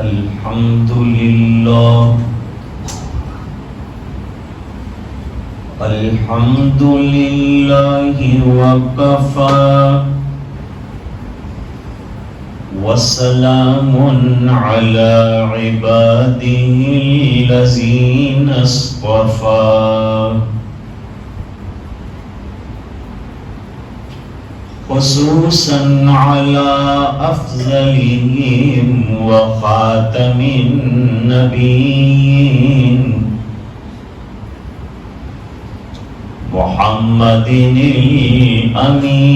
الحمد لله الحمد لله وكفى وسلام على عباده الذين اصطفى خصوصا على أفضلهم وخاتم النبيين محمد الأمين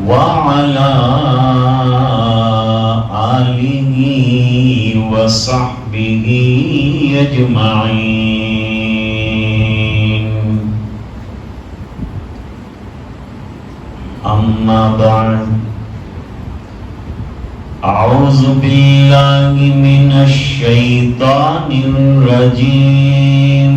وعلى آله وصحبه أجمعين. أما بعد، أعوذ بالله من الشيطان الرجيم.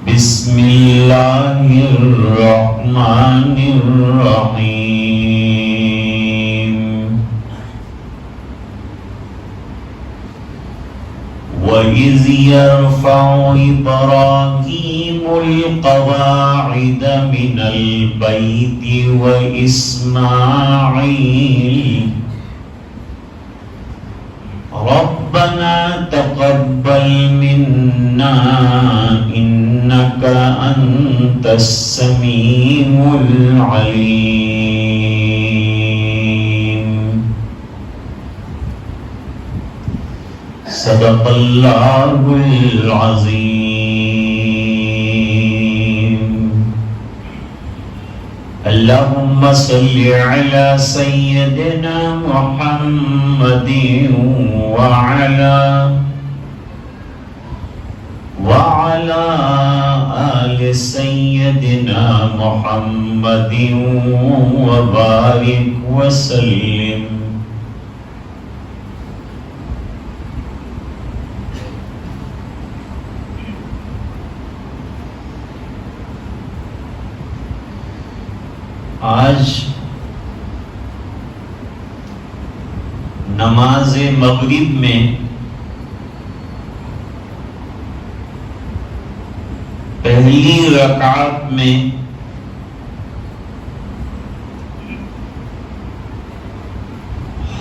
بسم الله الرحمن الرحيم. وَإِذْ يَرْفَعُ إِبْرَاهِيمُ الْقَوَاعِدَ مِنَ الْبَيْتِ وَإِسْمَاعِيلُ رَبَّنَا تَقَبَّلْ مِنَّا إِنَّكَ أَنْتَ السَّمِيعُ الْعَلِيمُ. صدق اللہ العظیم. اللہم صلی علی سیدنا محمد وعلی آل سیدنا محمد وبارک وسلم. آج نماز مغرب میں پہلی رکعت میں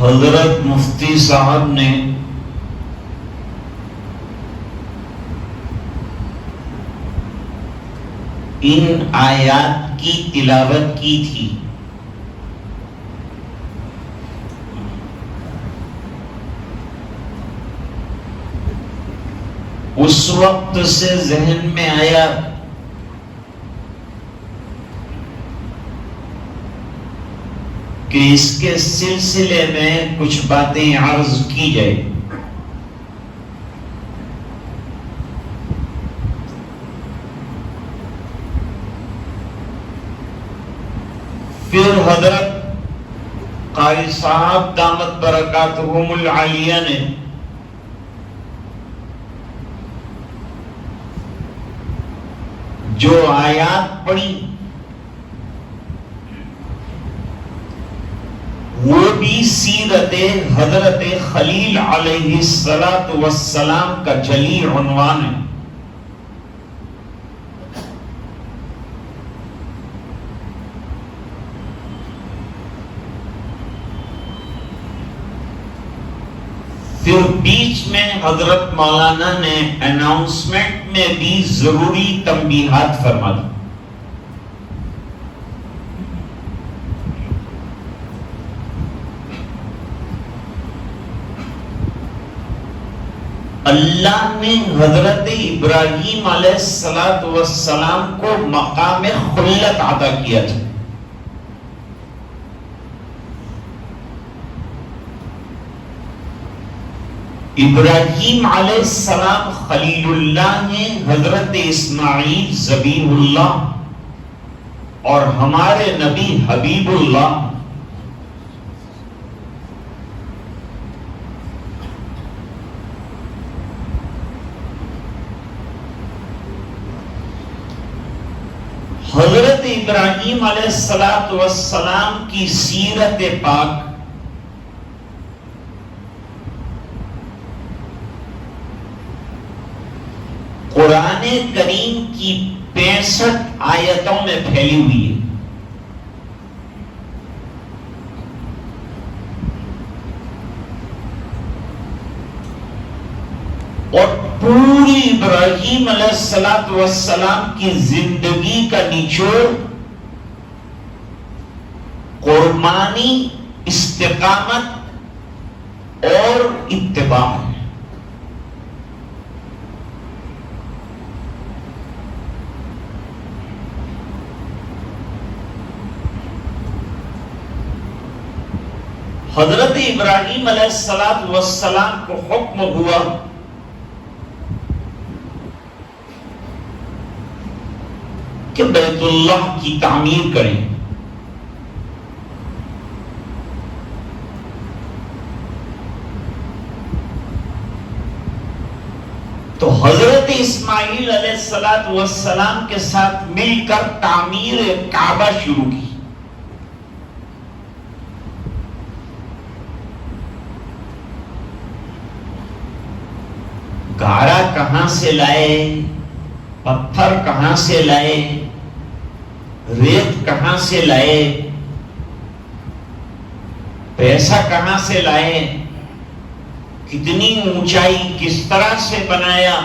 حضرت مفتی صاحب نے ان آیات کی تلاوت کی تھی. اس وقت سے ذہن میں آیا کہ اس کے سلسلے میں کچھ باتیں عرض کی جائے. پھر حضرت قاری صاحب دامت برکاتہم العالیہ نے جو آیات پڑھی وہ بھی سیرت حضرت خلیل علیہ السلام کا جلی عنوان ہے. پھر بیچ میں حضرت مولانا نے اناؤنسمنٹ میں بھی ضروری تنبیہات فرما دی. اللہ نے حضرت ابراہیم علیہ السلام کو مقام خلت عطا کیا تھا. ابراہیم علیہ السلام خلیل اللہ ہیں، حضرت اسماعیل ذبیح اللہ اور ہمارے نبی حبیب اللہ. حضرت ابراہیم ابراہیم علیہ السلام کی سیرت پاک قرآن کریم کی 65 آیتوں میں پھیلی ہوئی ہے. اور پوری ابراہیم علیہ السلام کی زندگی کا نچوڑ قربانی، استقامت اور اتباع ہے. حضرت ابراہیم علیہ السلام کو حکم ہوا کہ بیت اللہ کی تعمیر کریں. تو حضرت اسماعیل علیہ السلام کے ساتھ مل کر تعمیر کعبہ شروع کی. گارا کہاں سے لائے، پتھر کہاں سے لائے، ریت کہاں سے لائے، پیسہ کہاں سے لائے، کتنی اونچائی کس طرح سے بنایا،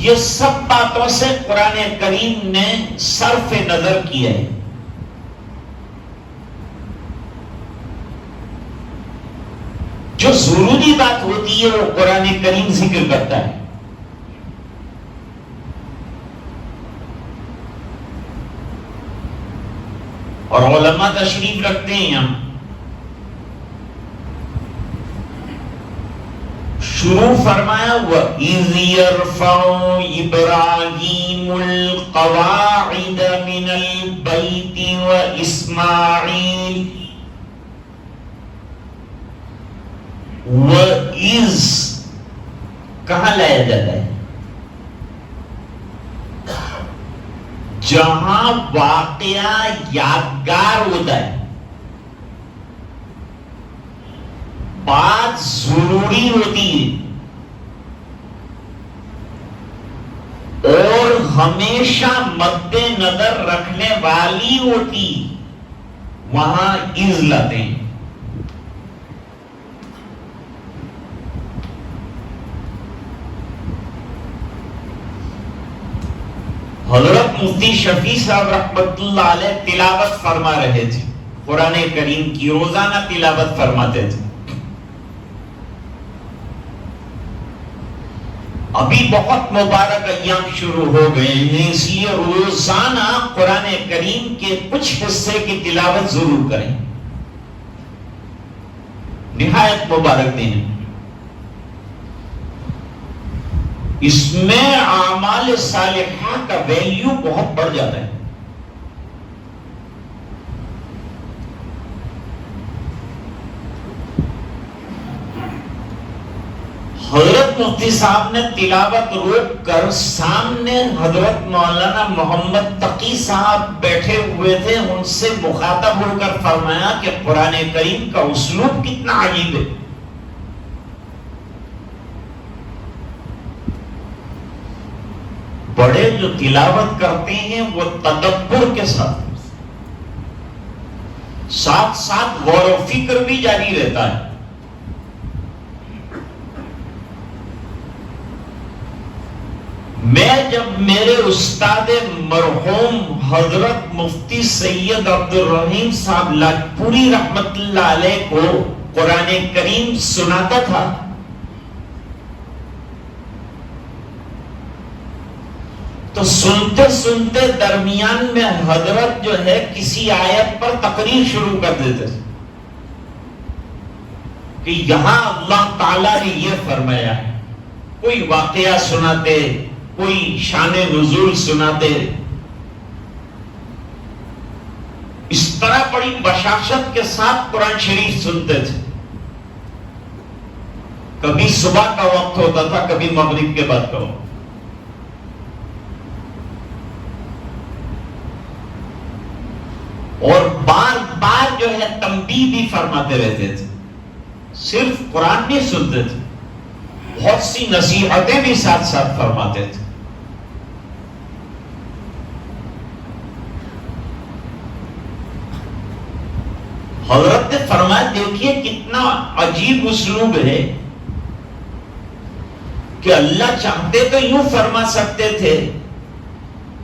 یہ سب باتوں سے قرآن کریم نے صرف نظر کیا ہے. جو ضروری بات ہوتی ہے وہ قرآن کریم ذکر کرتا ہے. اور علماء تشریف رکھتے ہیں یہاں. شروع فرمایا وَإِذْ يَرْفَعُ إِبْرَاهِيمُ الْقَوَاعِدَ مِنَ الْبَيْتِ وَإِسْمَاعِيلُ. وَإِذْ کہاں لایا جاتا ہے؟ جہاں واقعہ یادگار ہوتا ہے، بات ضروری ہوتی ہے اور ہمیشہ مد نظر رکھنے والی ہوتی، وہاں اذ لاتے ہیں. حضرت مفتی شفیع صاحب رحمت اللہ علیہ تلاوت فرما رہے تھے، قرآن کریم کی روزانہ تلاوت فرماتے تھے. ابھی بہت مبارک ایام شروع ہو گئے ہیں، اس لیے روزانہ قرآن کریم کے کچھ حصے کی تلاوت ضرور کریں. نہایت مبارک دن. اس میں اعمال صالحہ کا ویلیو بہت بڑھ جاتا ہے. حضرت مفتی صاحب نے تلاوت روک کر سامنے حضرت مولانا محمد تقی صاحب بیٹھے ہوئے تھے، ان سے مخاطب ہو کر فرمایا کہ قرآن کریم کا اسلوب کتنا عجیب ہے. بڑے جو تلاوت کرتے ہیں وہ تدبر کے ساتھ ساتھ غور و فکر بھی جاری رہتا ہے. میں جب میرے استاد مرحوم حضرت مفتی سید عبد الرحیم صاحب لاجپوری رحمت اللہ علیہ کو قرآن کریم سناتا تھا تو سنتے سنتے درمیان میں حضرت جو ہے کسی آیت پر تقریر شروع کر دیتے تھے کہ یہاں اللہ تعالیٰ نے یہ فرمایا ہے. کوئی واقعہ سناتے، کوئی شان نزول سناتے. اس طرح بڑی بشاشت کے ساتھ قرآن شریف سنتے تھے. کبھی صبح کا وقت ہوتا تھا، کبھی مغرب کے بعد کا وقت. اور بار بار جو ہے تنبیہ بھی فرماتے رہتے تھے، صرف قرآن نہیں سنتے تھے، بہت سی نصیحتیں بھی ساتھ ساتھ فرماتے تھے۔ حضرت نے فرمایا دیکھیے کتنا عجیب اسلوب ہے کہ اللہ چاہتے تو یوں فرما سکتے تھے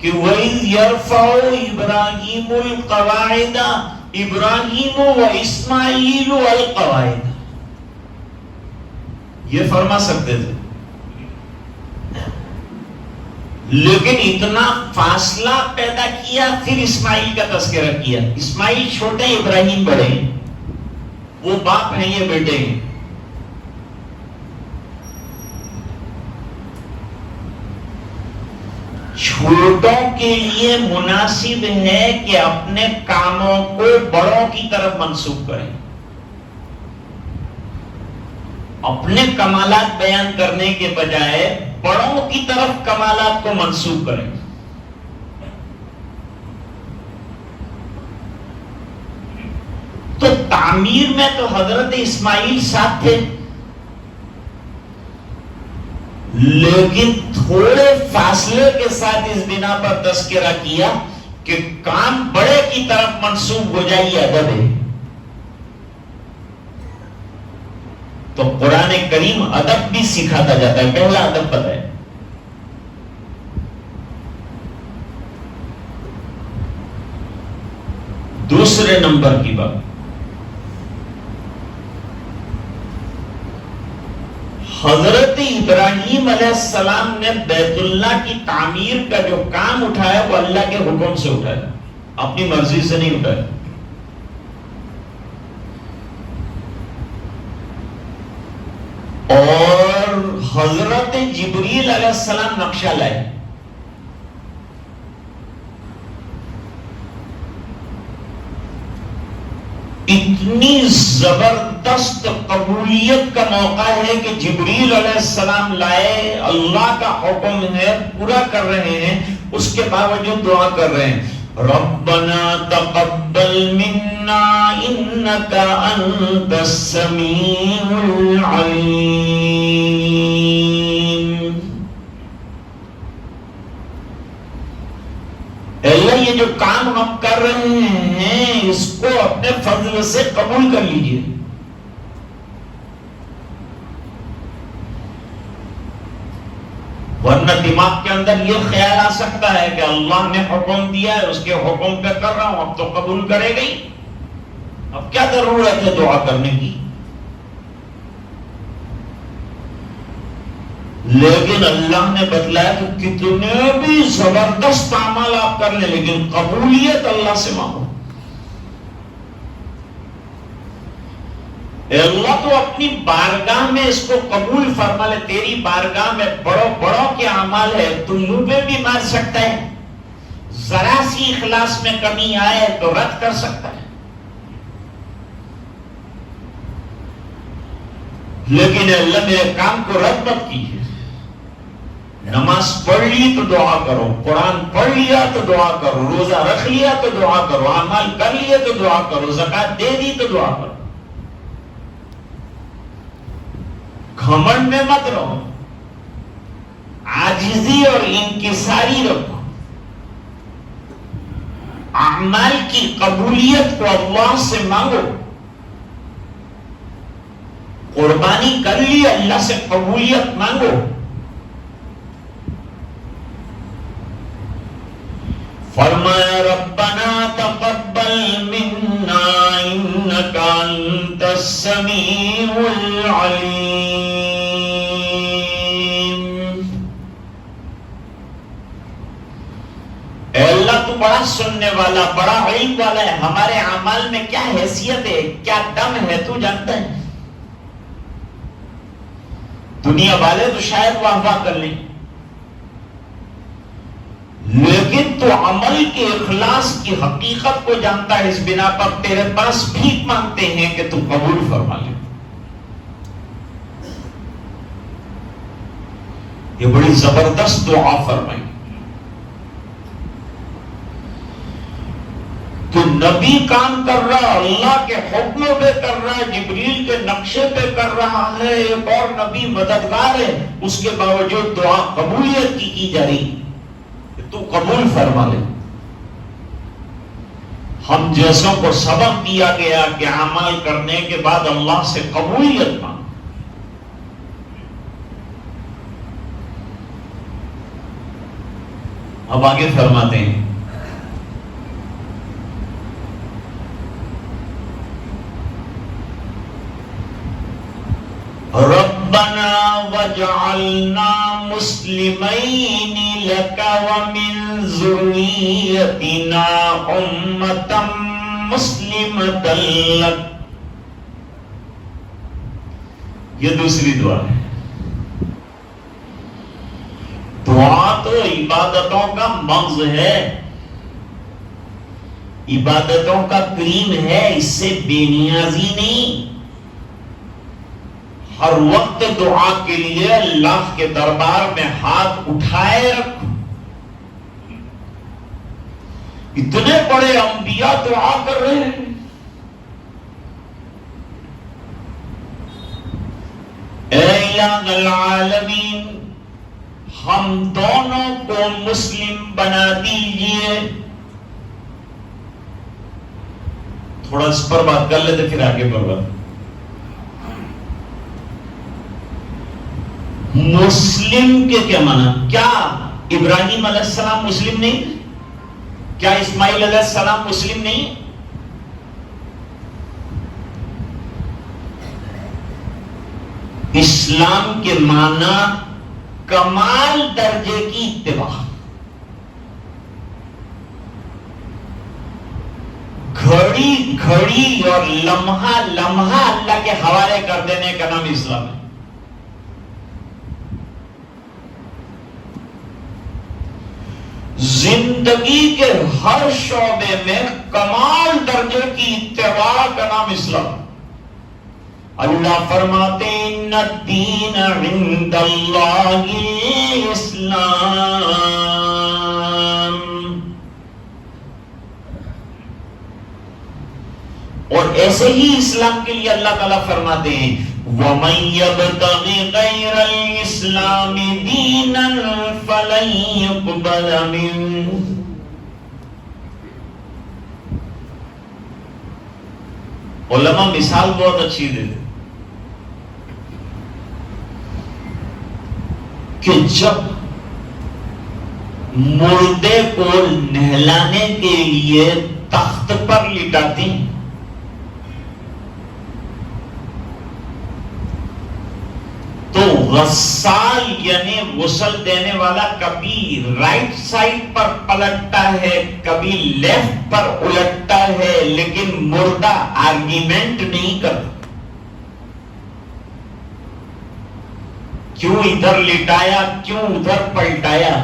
کہ وَإِذْ يَرْفَعُ إِبْرَاهِيمُ الْقَوَاعِدَ إِبْرَاهِيمُ وَإِسْمَاعِيلُ الْقَوَاعِدَ، یہ فرما سکتے تھے، لیکن اتنا فاصلہ پیدا کیا، پھر اسماعیل کا تذکرہ کیا۔ اسماعیل چھوٹے، ابراہیم بڑے، وہ باپ ہیں، یہ بیٹے ہیں۔ چھوٹوں کے لیے مناسب ہے کہ اپنے کاموں کو بڑوں کی طرف منسوب کریں، اپنے کمالات بیان کرنے کے بجائے بڑوں کی طرف کمالات کو منسوب کریں۔ تو تعمیر میں تو حضرت اسماعیل ساتھ تھے، لیکن تھوڑے فاصلے کے ساتھ اس بنا پر تذکرہ کیا کہ کام بڑے کی طرف منسوب ہو جائے، یہ ادب ہے۔ تو قرآن کریم ادب بھی سکھاتا جاتا ہے، پہلا ادب پتہ ہے۔ دوسرے نمبر کی بات، حضرت ابراہیم علیہ السلام نے بیت اللہ کی تعمیر کا جو کام اٹھایا وہ اللہ کے حکم سے اٹھایا، اپنی مرضی سے نہیں اٹھایا۔ اور حضرت جبریل علیہ السلام نقشہ لائے، اتنی زبردست قبولیت کا موقع ہے کہ جبریل علیہ السلام لائے، اللہ کا حکم ہے، پورا کر رہے ہیں، اس کے باوجود دعا کر رہے ہیں، ربنا تقبل منا انك انت السميع العليم۔ اللہ یہ جو کام ہم کر رہے ہیں اس کو اپنے فضل سے قبول کر لیجئے۔ ورنہ دماغ کے اندر یہ خیال آ سکتا ہے کہ اللہ نے حکم دیا ہے، اس کے حکم پہ کر رہا ہوں، اب تو قبول کرے گی، اب کیا ضرورت ہے دعا کرنے کی۔ لیکن اللہ نے بتلایا کہ کتنے بھی زبردست اعمال آپ کر لیں لیکن قبولیت اللہ سے مانگو۔ اے اللہ تو اپنی بارگاہ میں اس کو قبول فرما لے، تیری بارگاہ میں بڑوں کے اعمال ہے، تو منہ پہ بھی مار سکتا ہے، ذرا سی اخلاص میں کمی آئے تو رد کر سکتا ہے۔ لیکن اللہ میرے کام کو رد مت کیجیے، نماز پڑھ لی تو دعا کرو، قرآن پڑھ لیا تو دعا کرو، روزہ رکھ لیا تو دعا کرو، اعمال کر لیے تو دعا کرو، زکات دے دی تو دعا کرو۔ گھمنڈ میں مت رہو، عاجزی اور انکساری رکھو، اعمال کی قبولیت کو اللہ سے مانگو، قربانی کر لی اللہ سے قبولیت مانگو۔ فرمایا ربنا تقبل منا انك انت السميع العليم۔ اے اللہ تو بڑا سننے والا، بڑا علم والا ہے، ہمارے اعمال میں کیا حیثیت ہے، کیا دم ہے تو جانتا ہے۔ دنیا والے تو شاید واہ واہ کر لیں، لیکن تو عمل کے اخلاص کی حقیقت کو جانتا ہے، اس بنا پر تیرے پاس بھیک مانگتے ہیں کہ تو قبول فرما لے۔ یہ بڑی زبردست دعا فرمائی۔ کہ نبی کام کر رہا، اللہ کے حکموں پہ کر رہا ہے، جبریل کے نقشے پہ کر رہا ہے، ایک اور نبی مددگار ہے، اس کے باوجود دعا قبولیت کی جا رہی کہ تو قبول فرما لے۔ ہم جیسوں کو سبق دیا گیا کہ عمل کرنے کے بعد اللہ سے قبولیت مانگ۔ اب آگے فرماتے ہیں ربنا وجعلنا مسلمین لک ومن ذریتنا امتا مسلمتا لک۔ یہ دوسری دعا ہے۔ دعا تو عبادتوں کا مغز ہے، عبادتوں کا کریم ہے، اس سے بے نیازی نہیں۔ ہر وقت دعا کے لیے اللہ کے دربار میں ہاتھ اٹھائے رکھو۔ اتنے بڑے انبیاء دعا کر رہے ہیں، اے الہ العالمین ہم دونوں کو مسلم بنا دیجئے۔ تھوڑا اس پر بات کر لیتے پھر آگے پر بات۔ مسلم کے کیا معنی؟ کیا ابراہیم علیہ السلام مسلم نہیں؟ کیا اسماعیل علیہ السلام مسلم نہیں؟ اسلام کے معنی کمال درجے کی اتباع، گھڑی گھڑی اور لمحہ لمحہ اللہ کے حوالے کر دینے کا نام اسلام ہے۔ زندگی کے ہر شعبے میں کمال درجے کی اتباع کا نام اسلام۔ اللہ فرماتے ان الدین عند اللہ الاسلام، اور ایسے ہی اسلام کے لیے اللہ تعالیٰ فرماتے ہیں وَمَن يَبْتَغِ غَيْرَ الْإِسْلَامِ دِينًا فَلَن يُقْبَلَ مِنْهُ۔ علماء مثال بہت اچھی دیتے کہ جب مردے کو نہلانے کے لیے تخت پر لٹاتے ہیں تو غسال یعنی غسل دینے والا کبھی رائٹ سائڈ پر پلٹتا ہے کبھی لیفٹ پر الٹتا ہے، لیکن مردہ آرگیومنٹ نہیں کرتا۔ کیوں ادھر لٹایا، کیوں ادھر پلٹایا؟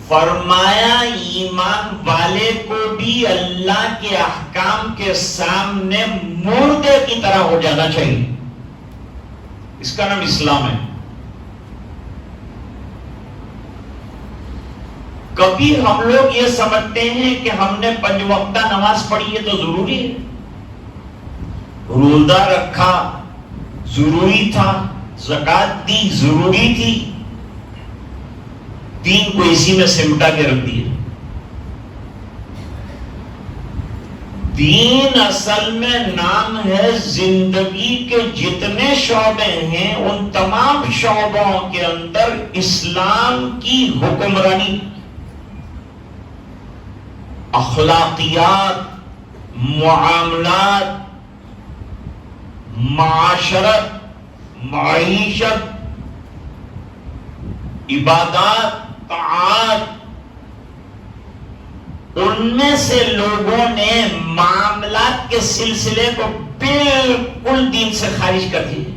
فرمایا ایمان والے کو بھی اللہ کے احکام کے سامنے مردے کی طرح ہو جانا چاہیے۔ اس کا نام اسلام ہے۔ کبھی ہم لوگ یہ سمجھتے ہیں کہ ہم نے 5 وقتہ نماز پڑھی ہے تو ضروری ہے، روزہ رکھا ضروری تھا، زکات دی ضروری تھی، دین کو اسی میں سمٹا کے رکھ دیا۔ دین اصل میں نام ہے زندگی کے جتنے شعبے ہیں ان تمام شعبوں کے اندر اسلام کی حکمرانی، اخلاقیات، معاملات، معاشرت، معیشت، عبادات، طاعات، ان میں سے لوگوں نے معاملات کے سلسلے کو بالکل دین سے خارج کر دیا۔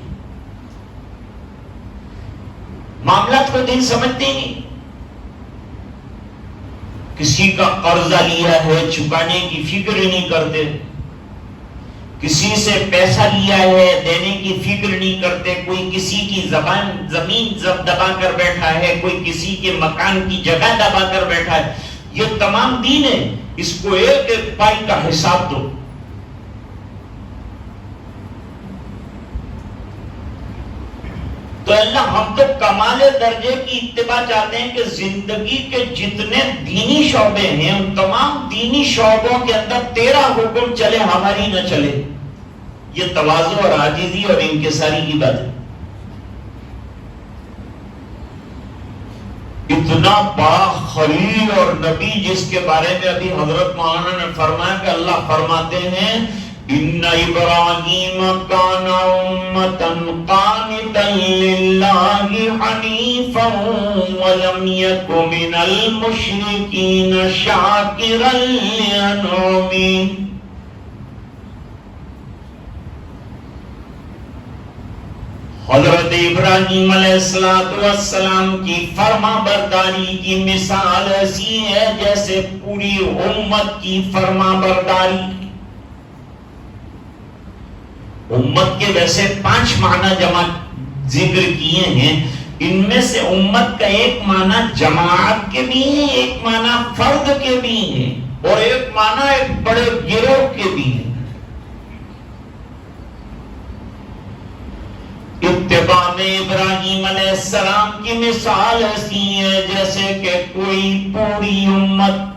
معاملات کو دین سمجھتے ہی نہیں۔ کسی کا قرضہ لیا ہے چکانے کی فکر ہی نہیں کرتے، کسی سے پیسہ لیا ہے دینے کی فکر نہیں کرتے، کوئی کسی کی زمین دبا کر بیٹھا ہے، کوئی کسی کے مکان کی جگہ دبا کر بیٹھا ہے، یہ تمام دین ہے، اس کو ایک ایک پائی کا حساب دو. تو اللہ ہم تو کمال درجے کی اتباع چاہتے ہیں کہ زندگی کے جتنے دینی شعبے ہیں ان تمام دینی شعبوں کے اندر تیرا حکم چلے، ہماری نہ چلے. یہ تواضع اور عاجزی اور انکساری کی بات ہے. اتنا بڑا خلیل اور نبی جس کے بارے میں ابھی حضرت مولانا نے فرمایا کہ اللہ فرماتے ہیں ان ابراہیم کان امۃ قانتا للہ حنیفا ولم یک من المشرکین شاکرا لانعمہ. حضرت ابراہیم علیہ السلام کی فرما برداری کی مثال ایسی ہے جیسے پوری امت کی فرما برداری. امت کے ویسے 5 معنی جمع ذکر کیے ہیں، ان میں سے امت کا ایک معنی جماعت کے بھی ہیں، ایک معنی فرد کے بھی ہیں، اور ایک معنی ایک بڑے گروہ کے بھی ہیں. اتباع میں ابراہیم علیہ السلام کی مثال ایسی ہے جیسے کہ کوئی پوری امت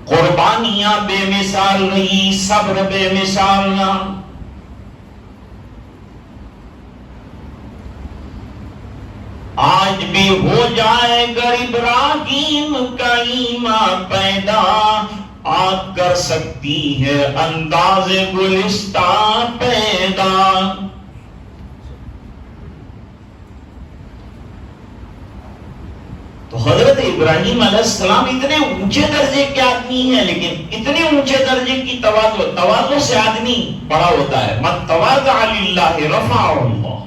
قربانیاں بے مثال رہی، صبر بے مثال نہ. آج بھی ہو جائے گر ابراہیم کا ایمان پیدا، آگ کر سکتی ہے انداز گلستان پیدا. تو حضرت ابراہیم علیہ السلام اتنے اونچے درجے کے آدمی ہیں، لیکن اتنے اونچے درجے کی تواضع سے آدمی بڑا ہوتا ہے. من تواضع للہ رفعہ اللہ.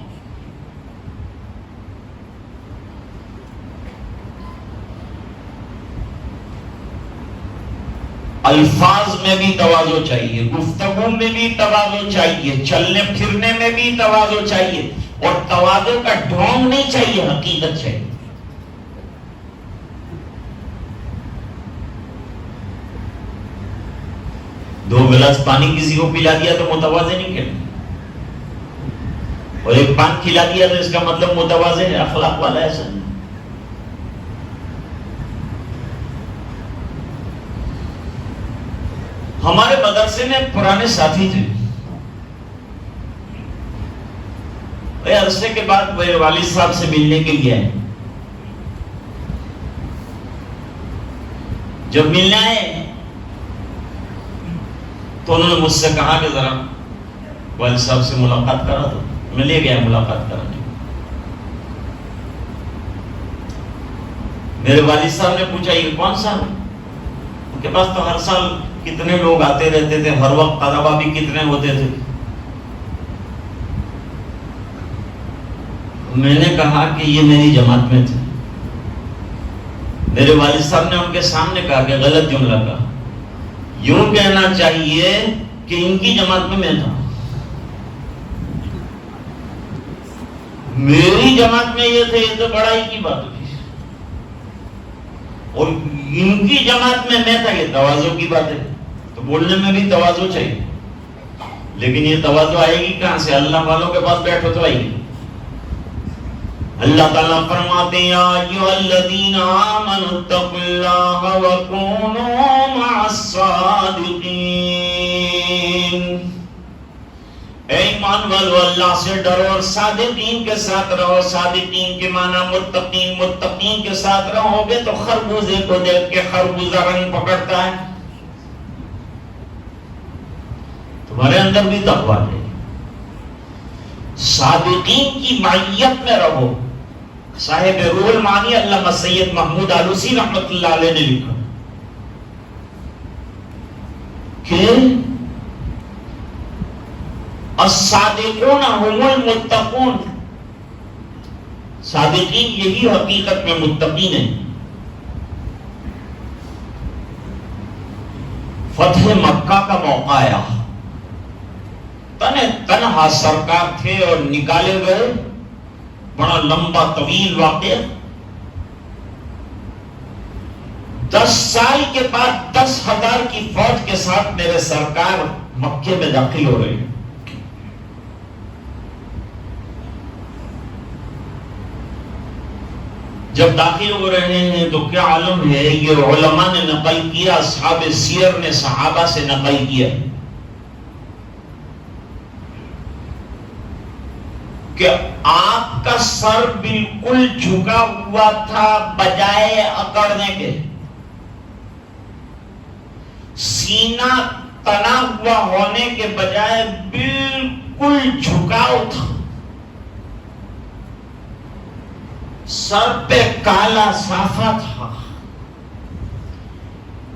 الفاظ میں بھی تواضع چاہیے، گفتگو میں بھی تواضع چاہیے، چلنے پھرنے میں بھی تواضع چاہیے، اور تواضع کا ڈھونگ نہیں چاہیے، حقیقت چاہیے. دو گلاس پانی کسی کو پلا دیا تو متواضع نہیں کہنا، اور ایک پان کھلا دیا تو اس کا مطلب متواضع ہے، اخلاق والا ایسا نہیں. ہمارے مدرسے میں پرانے ساتھی تھے، عرصے کے بعد میرے والد صاحب سے ملنے کے لیے آئے. جب ملنے آئے تو انہوں نے مجھ سے کہا کہ ذرا والد صاحب سے ملاقات کرا دو. میں لے گیا ملاقات کرانے. میرے والد صاحب نے پوچھا یہ کون صاحب؟ ان کے پاس تو ہر سال کتنے لوگ آتے رہتے تھے، ہر وقت طلبہ بھی کتنے ہوتے تھے. میں نے کہا کہ یہ میری جماعت میں تھے. میرے والد صاحب نے ان کے سامنے کہا کہ غلط جملہ کہا، یوں کہنا چاہیے کہ ان کی جماعت میں میں تھا. میری جماعت میں یہ تھے، یہ تو بڑائی کی بات ہوتی، اور ان کی جماعت میں میں تھا، یہ تواضع کی بات ہے. تو بولنے میں بھی تواضع چاہیے، لیکن یہ تواضع آئے گی کہاں سے؟ اللہ والوں کے پاس بیٹھو تو آئے گی. اللہ تعالیٰ فرماتے ہیں یا ایھا الذین آمنوا اتقوا اللہ وکونوا مع الصادقین. اے ایمان والو اللہ سے ڈرو اور صادقین کے ساتھ رہو. صادقین کے معنی متقین، متقین کے ساتھ رہو گے تو خربوزے کو دیکھ کے خربوزہ رنگ پکڑتا ہے. تمہارے اندر بھی تقویٰ ہے. صادقین کی معیت میں رہو. صاحب روح المعانی علامہ سید محمود آلوسی رحمت اللہ علیہ نے لکھا کہ الصادقون هم المتقون. صادقین یہی حقیقت میں متقین ہیں. فتح مکہ کا موقع آیا، تنہا سرکار تھے اور نکالے گئے. بڑا لمبا طویل واقعہ. 10 سال کے بعد 10,000 کی فوج کے ساتھ میرے سرکار مکے میں داخل ہو رہے ہیں. جب داخل ہو رہے ہیں تو کیا عالم ہے، یہ علماء نے نقل کیا، اصحاب سیر نے صحابہ سے نقل کیا کہ آپ کا سر بالکل جھکا ہوا تھا، بجائے اکڑنے کے سینہ تنا ہوا ہونے کے بجائے بالکل جھکاؤ تھا. سر پہ کالا صافہ تھا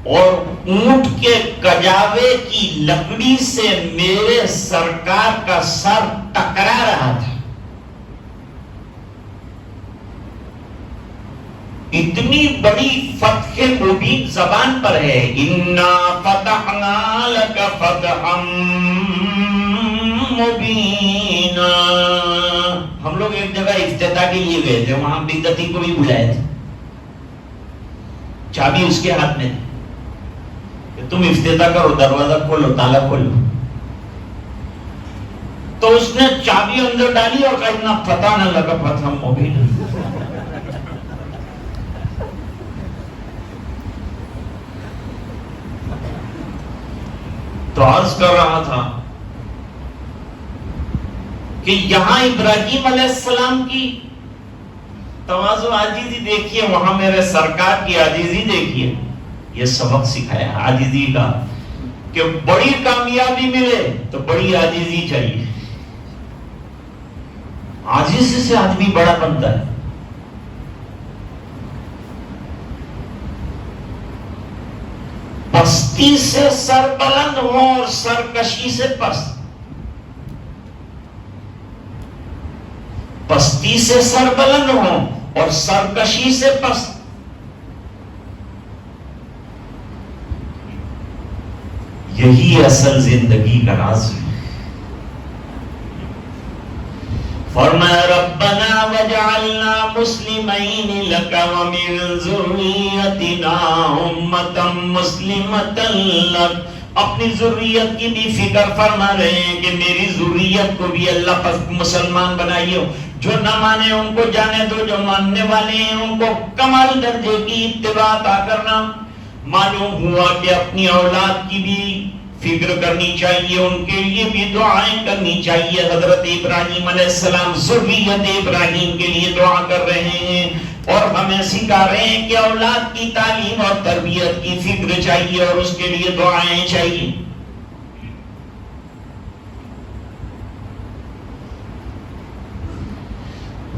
اور اونٹ کے کجاوے کی لکڑی سے میرے سرکار کا سر ٹکرا رہا تھا. اتنی بڑی فتح مبین زبان پر ہے، اِنَّا فَتَحْنَا لَكَ فَتْحًا مُبِينًا. ہم لوگ ایک جگہ افتتاح کے لیے گئے تھے، وہاں بدعتی کو بھی بلائے تھے، چابی اس کے ہاتھ میں تھی کہ تم افتتاح کرو، دروازہ کھولو، تالا کھولو. تو اس نے چابی اندر ڈالی اور کہا اِنَّا فَتَحْنَا لَكَ فَتْحًا مُبِينًا. تو عرض کر رہا تھا کہ یہاں ابراہیم علیہ السلام کی تواضع عاجزی دیکھیے، وہاں میرے سرکار کی عاجزی دیکھیے. یہ سبق سکھایا عاجزی کا کہ بڑی کامیابی ملے تو بڑی عاجزی چاہیے. عاجزی سے آدمی بڑا بنتا ہے. پستی سے سر بلند ہو اور سرکشی سے پست. پستی سے سر بلند ہو اور سرکشی سے پست. یہی اصل زندگی کا راز ہے. فرمایا ربنا وجعلنا مسلمین لک ومن ذریتنا امۃ مسلمۃ لک. اپنی ذریت کی بھی فکر فرما رہے ہیں کہ میری ذریت کو بھی اللہ پر مسلمان بنائیے. جو نہ مانے ان کو جانے دو، جو ماننے والے ہیں ان کو کمال درجے کی اتباع عطا کرنا. معلوم ہوا کہ اپنی اولاد کی بھی فکر کرنی چاہیے، ان کے لیے بھی دعائیں کرنی چاہیے. حضرت ابراہیم علیہ السلام ذریت ابراہیم کے لیے دعا کر رہے ہیں اور ہمیں سکھا رہے ہیں کہ اولاد کی تعلیم اور تربیت کی فکر چاہیے اور اس کے لیے دعائیں چاہیے.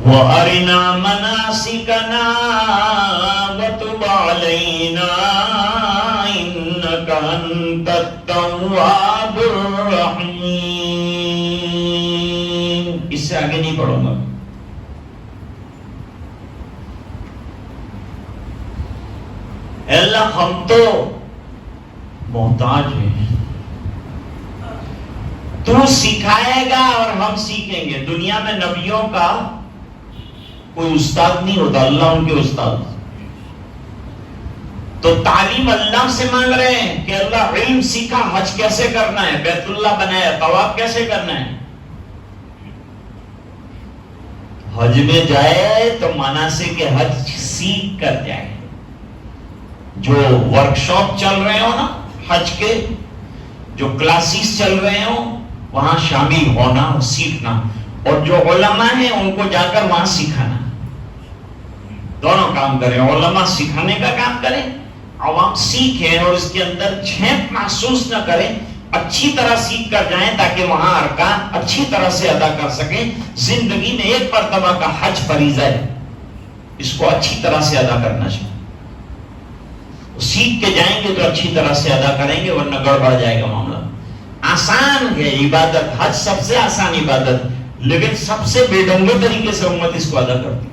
وَأَرِنَا مَنَاسِكَنَا وَتُبْ عَلَيْنَا إِنَّكَ أَنْتَ التَّوَّابُ الرَّحِيمُ. اس سے آگے نہیں پڑھوں گا. اللہ ہم تو محتاج ہیں، تو سکھائے گا اور ہم سیکھیں گے. دنیا میں نبیوں کا کوئی استاد نہیں ہوتا، اللہ ان کے استاد. تو تعلیم اللہ سے مانگ رہے ہیں کہ اللہ علم سیکھا، حج کیسے کرنا ہے، بیت اللہ بنایا، طواف کیسے کرنا ہے. حج میں جائے تو مناسک حج سیکھ کر جائے. جو ورکشاپ چل رہے ہو نا حج کے، جو کلاسز چل رہے ہو وہاں شامل ہونا، سیکھنا، اور جو علماء ہیں ان کو جا کر وہاں سکھانا. دونوں کام کریں. علماء سکھانے کا کام کریں، عوام سیکھیں اور اس کے اندر جھینپ محسوس نہ کریں. اچھی طرح سیکھ کر جائیں تاکہ وہاں ارکان اچھی طرح سے ادا کر سکیں. زندگی میں ایک مرتبہ کا حج فریضہ ہے، اس کو اچھی طرح سے ادا کرنا چاہیے. سیکھ کے جائیں گے تو اچھی طرح سے ادا کریں گے، ورنہ گڑبڑ جائے گا معاملہ. آسان ہے عبادت، حج سب سے آسان عبادت، لیکن سب سے بے ڈھنگے طریقے سے امت اس کو ادا کرتی.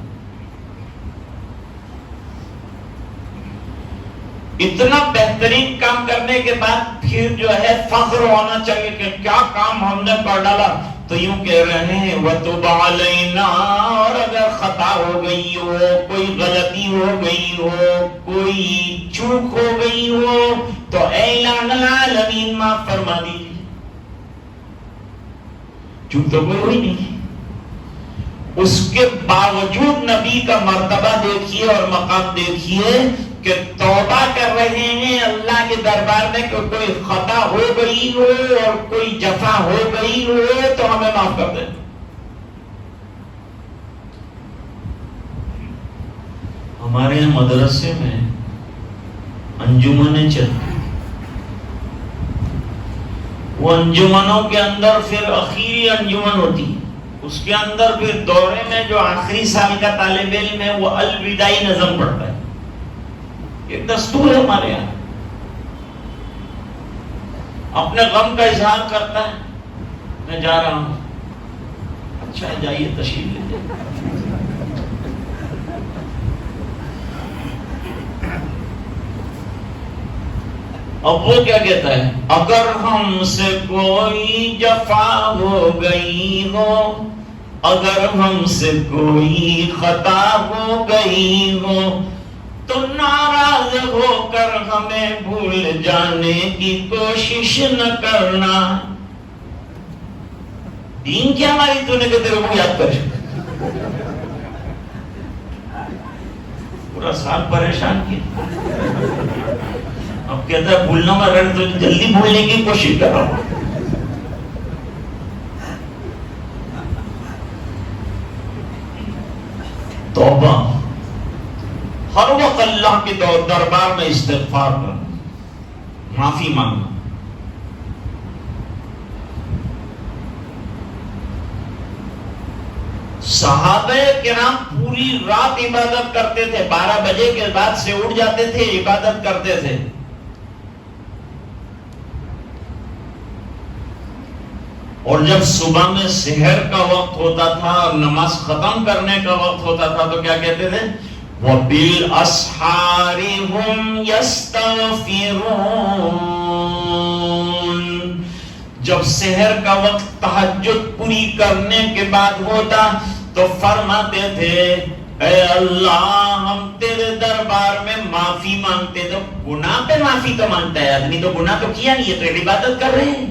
اتنا بہترین کام کرنے کے بعد پھر جو ہے فخر ہونا چاہیے کہ کیا کام ہم نے کر ڈالا. تو یوں کہہ رہے ہیں وَتُبْ عَلَيْنَا، اور اگر خطا ہو گئی ہو، کوئی غلطی ہو گئی ہو، کوئی چوک ہو گئی ہو، تو اے الہ العالمین معاف فرما دیجیے۔ چوک تو کوئی ہوئی نہیں، اس کے باوجود نبی کا مرتبہ دیکھیے اور مقام دیکھیے کہ توبہ کر رہے ہیں اللہ کے دربار میں کہ کوئی خطا ہو گئی ہو اور کوئی جفا ہو گئی ہو تو ہمیں معاف کر دیں۔ ہمارے مدرسے میں انجمنیں چلتی، وہ انجمنوں کے اندر پھر اخیری انجمن ہوتی، اس کے اندر پھر دورے میں جو آخری سال کا طالب علم ہے وہ الوداعی نظم پڑھتا ہے، ایک دستور ہے ہمارے یہاں، اپنے غم کا اظہار کرتا ہے، میں جا رہا ہوں، اچھا جائیے تشریف لے جائیے۔ اب وہ کیا کہتا ہے؟ اگر ہم سے کوئی جفا ہو گئی ہو، اگر ہم سے کوئی خطا ہو گئی ہو، تو ناراض ہو کر ہمیں بھول جانے کی کوشش نہ کرنا۔ دین کیا ہماری تو نے کہ تیرے کو یاد کر، پورا سال پریشان کیا، اب کہتا ہے بھولنا میں رہے تو جلدی بھولنے کی کوشش کر رہا ہوں۔ توبہ ہر وقت اللہ کے دربار میں استغفار کرنا، معافی مانگنا۔ صحابہ کرام پوری رات عبادت کرتے تھے، 12 بجے کے بعد سے اٹھ جاتے تھے، عبادت کرتے تھے، اور جب صبح میں سحر کا وقت ہوتا تھا اور نماز ختم کرنے کا وقت ہوتا تھا تو کیا کہتے تھے؟ وَبِالْأَسْحَارِ هُمْ يَسْتَغْفِرُونَ۔ جب سحر کا وقت تہجد پوری کرنے کے بعد ہوتا تو فرماتے تھے اے اللہ ہم تیرے دربار میں معافی مانگتے۔ تو گناہ پہ معافی تو مانگتا ہے آدمی، تو گناہ تو کیا نہیں، یہ تو عبادت کر رہے ہیں۔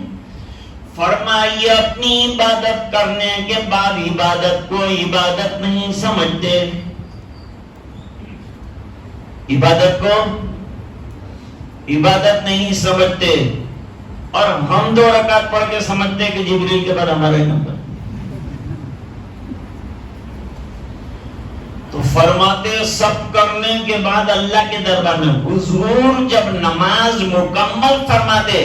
فرمائیے اپنی عبادت کرنے کے بعد عبادت کو عبادت نہیں سمجھتے، عبادت کو عبادت نہیں سمجھتے، اور ہم 2 رکعت پڑھ کے سمجھتے کہ جبریل کے بعد ہمارے نمبر۔ تو فرماتے سب کرنے کے بعد اللہ کے دربار میں حضور جب نماز مکمل فرماتے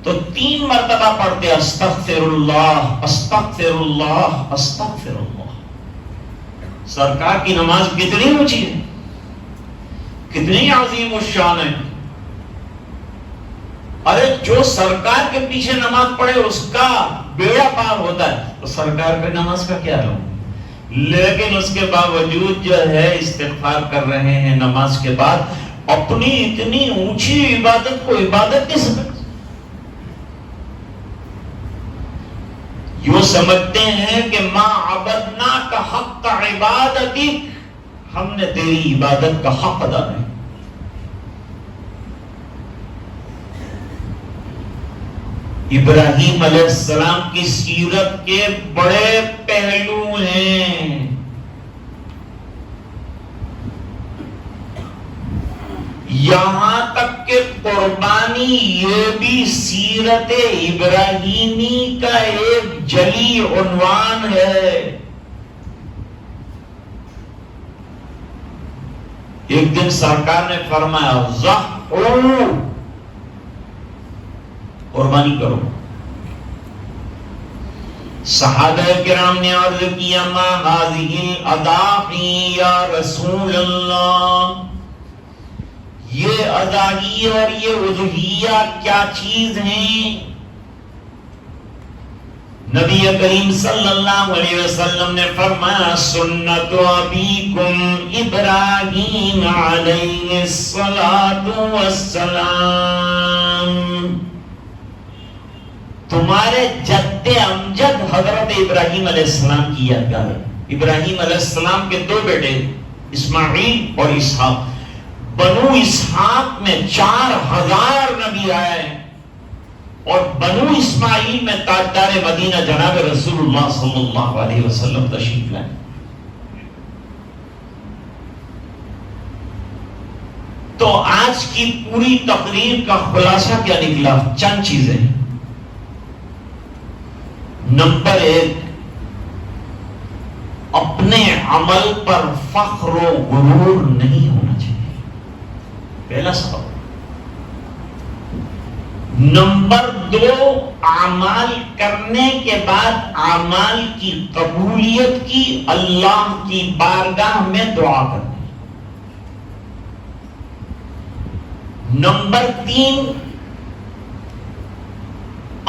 تو 3 مرتبہ پڑھتے استغفر اللہ استغفر اللہ استغفر اللہ۔ سرکار کی نماز کتنی اونچی ہے، کتنی عظیم الشان ہے۔ ارے جو سرکار کے پیچھے نماز پڑھے اس کا بیڑا پار ہوتا ہے، تو سرکار پہ نماز کا کیا رہا، لیکن اس کے باوجود جو ہے استغفار کر رہے ہیں نماز کے بعد، اپنی اتنی اونچی عبادت کو عبادت نہیں سمجھتے، یوں سمجھتے ہیں کہ ما عبدناک حق عبادتک، ہم نے تیری عبادت کا حق ادا نہیں۔ ابراہیم علیہ السلام کی سیرت کے بڑے پہلو ہیں، یہاں تک کہ قربانی یہ بھی سیرت ابراہیمی کا ایک جلی عنوان ہے۔ ایک دن سرکار نے فرمایا ذبحوا، قربانی کرو۔ صحابہ کرام نے عرض کیا ما هذه الاضاحی یا رسول اللہ، یہ اضاحی اور یہ اضحیہ کیا چیز ہیں؟ نبی کریم صلی اللہ علیہ وسلم نے فرمایا سنت ابیکم ابراہیم علیہ الصلاۃ والسلام، تمہارے جد امجد حضرت ابراہیم علیہ السلام کی یادگار ہے. ابراہیم علیہ السلام کے 2 بیٹے اسماعیل اور اسحاق. بنو اسحاق میں 4000 نبی آئے ہیں اور بنو اسماعیل میں تاجدار مدینہ جناب رسول اللہ صلی اللہ علیہ وسلم تشریف لائے. تو آج کی پوری تقریر کا خلاصہ کیا نکلا؟ چند چیزیں. نمبر 1، اپنے عمل پر فخر و غرور نہیں ہونا چاہیے، پہلا سبب. نمبر 2، اعمال کرنے کے بعد اعمال کی قبولیت کی اللہ کی بارگاہ میں دعا کرنا. نمبر 3،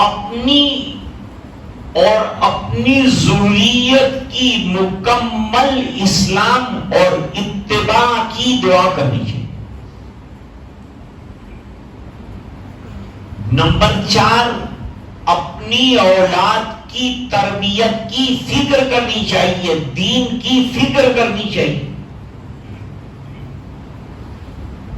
اپنی اور اپنی ذریت کی مکمل اسلام اور اتباع کی دعا کرنی چاہیے. نمبر 4، اپنی اولاد کی تربیت کی فکر کرنی چاہیے، دین کی فکر کرنی چاہیے.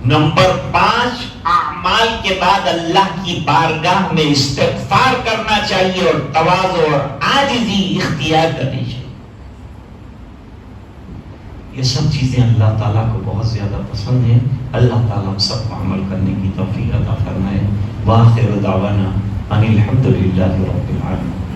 نمبر 5، اعمال کے بعد اللہ کی بارگاہ میں استغفار کرنا چاہیے اور تواضع اور عاجزی اختیار کرنی چاہیے. یہ سب چیزیں اللہ تعالیٰ کو بہت زیادہ پسند ہیں. اللہ تعالیٰ ہم سب کو عمل کرنے کی توفیق عطا فرمائے. وآخر دعوانا ان الحمد للہ رب العالمین.